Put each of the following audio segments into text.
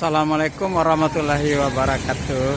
Assalamualaikum warahmatullahi wabarakatuh.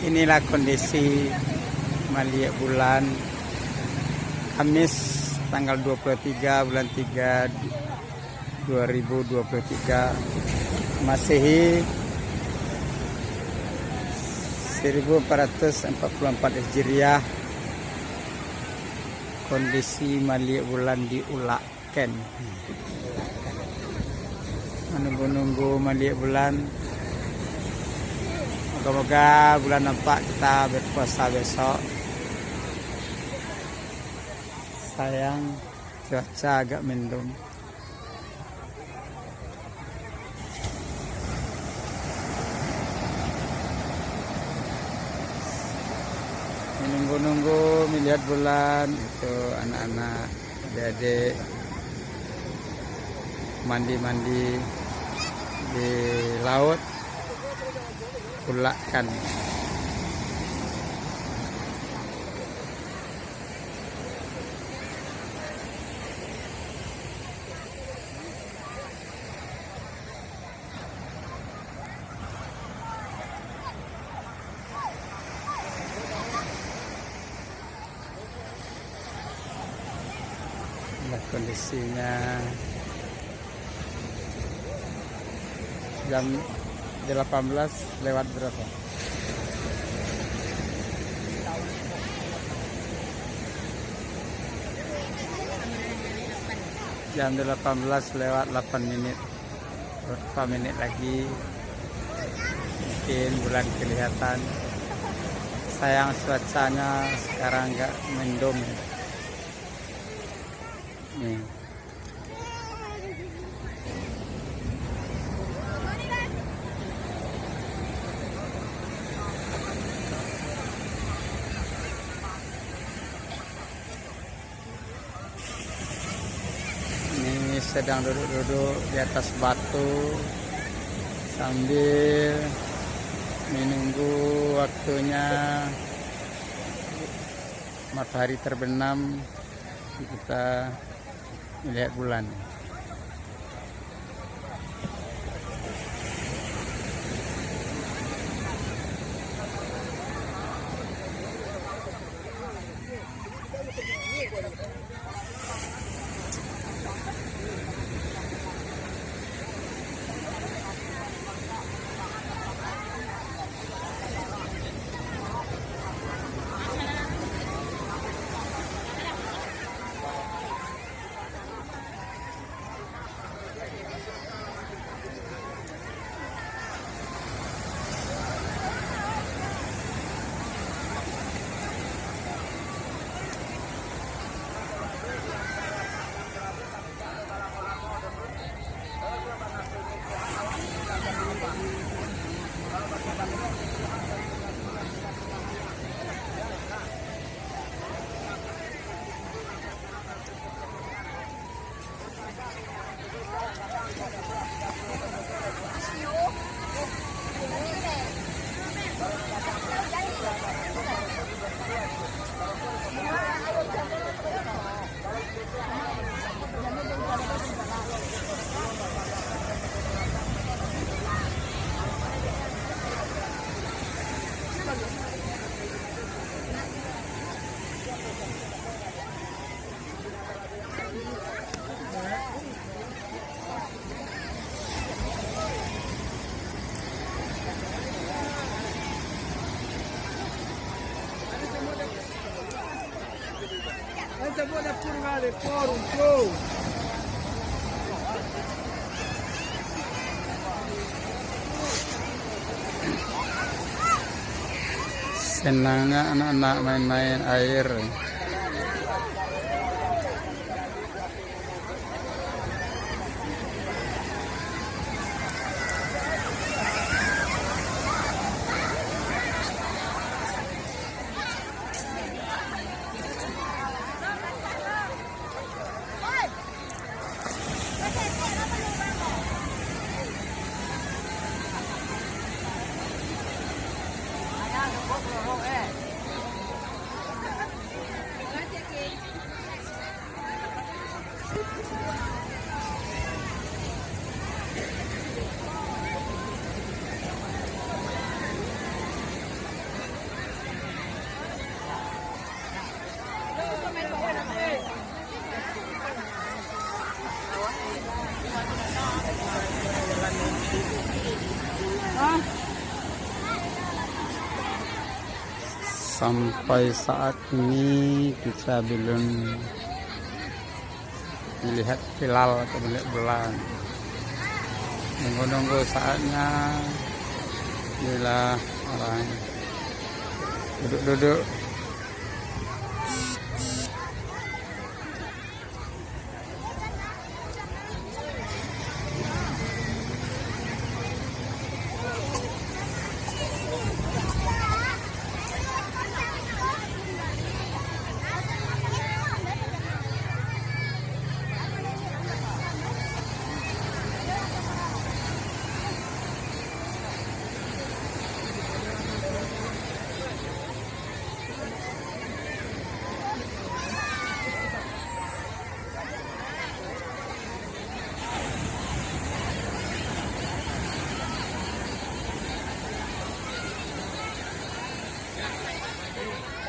Inilah kondisi Maliak bulan Kamis tanggal 23 bulan 3 2023 Masehi 1444 Hijriah. Kondisi Maliak bulan di Ulaken. Menunggu Maliak bulan. Moga-moga bulan nampak kita berpuasa besok. Sayang cuaca agak mendung. Menunggu melihat bulan itu anak-anak adik-adik mandi-mandi di laut Ulaken. Inilah kondisinya jam 18 lewat berapa? Jam 18 lewat 8 menit. Berapa menit lagi mungkin bulan kelihatan. Sayang cuacanya sekarang enggak mendung. Nih. Ini sedang duduk-duduk di atas batu sambil menunggu waktunya matahari terbenam. Kita melihat bulan. Senangnya anak-anak main-main air. Sampai saat ini kita belum melihat hilal atau melihat bulan. Menunggu saatnya bila orang duduk-duduk.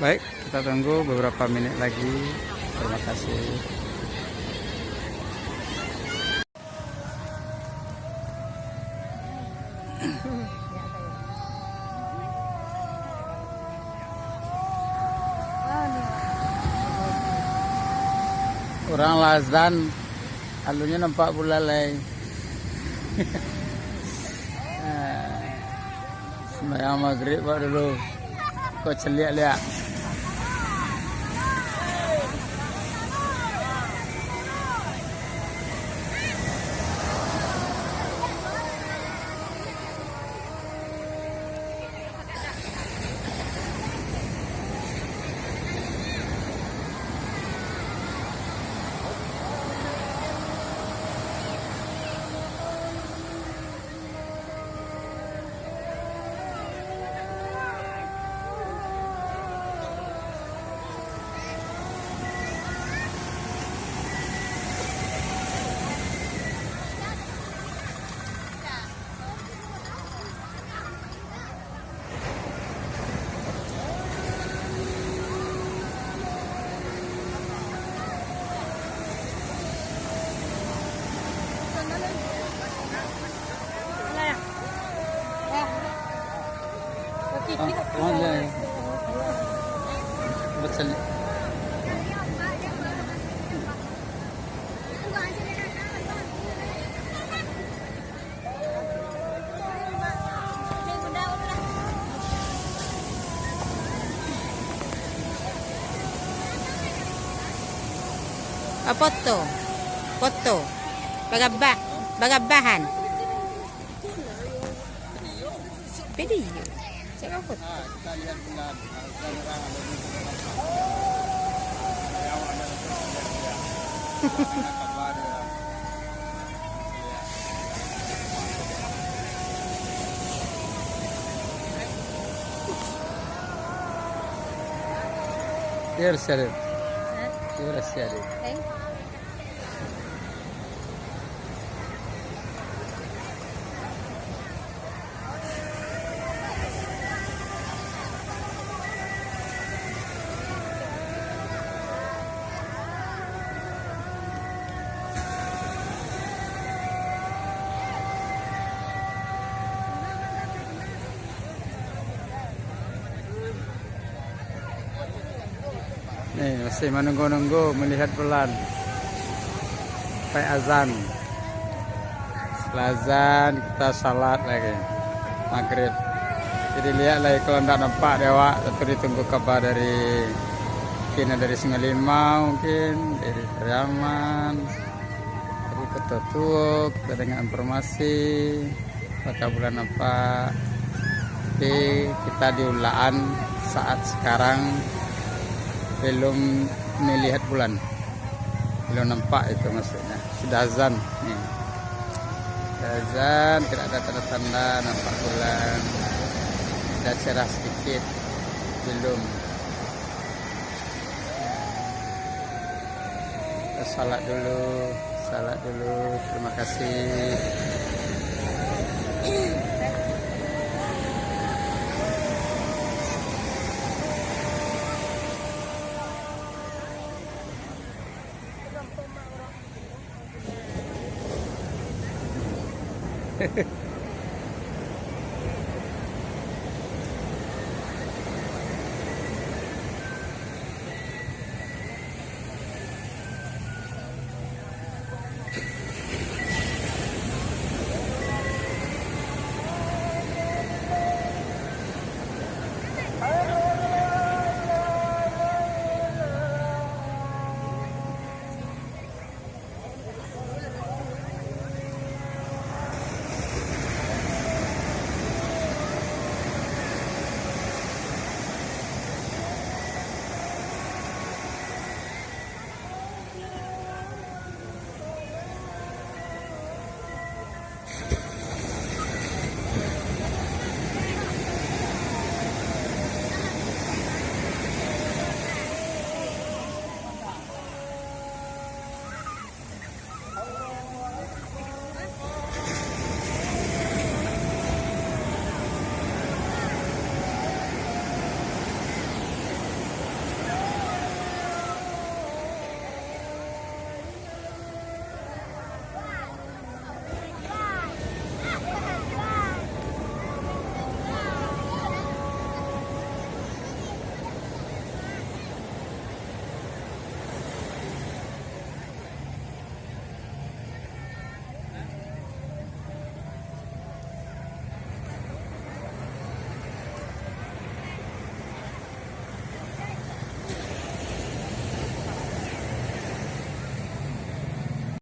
Baik, kita tunggu beberapa menit lagi. Terima kasih. Orang lazan, alunya nampak bulalai. Sembahyang maghrib pak dulu. Kau celiak-liak. Betul. Foto, bagabahan, video, saya foto. Here, Sharif. Here, Sharif. Nih, masih menunggu-nunggu melihat bulan sampai azan. Setelah azan kita salat lagi maghrib. Jadi lihat lagi kalau tidak nampak dewa, tentu ditunggu kabar dari mungkin dari Singalima, mungkin dari Priaman, dari Kota Tua. Kita dengar informasi apakah bulan nampak. Tapi kita di Ulaan saat sekarang belum melihat bulan, belum nampak itu maksudnya. Sudah azan nih, sudah azan, tidak ada tanda-tanda nampak bulan. Sudah cerah sedikit, belum. Kita salat dulu, terima kasih. Hehehe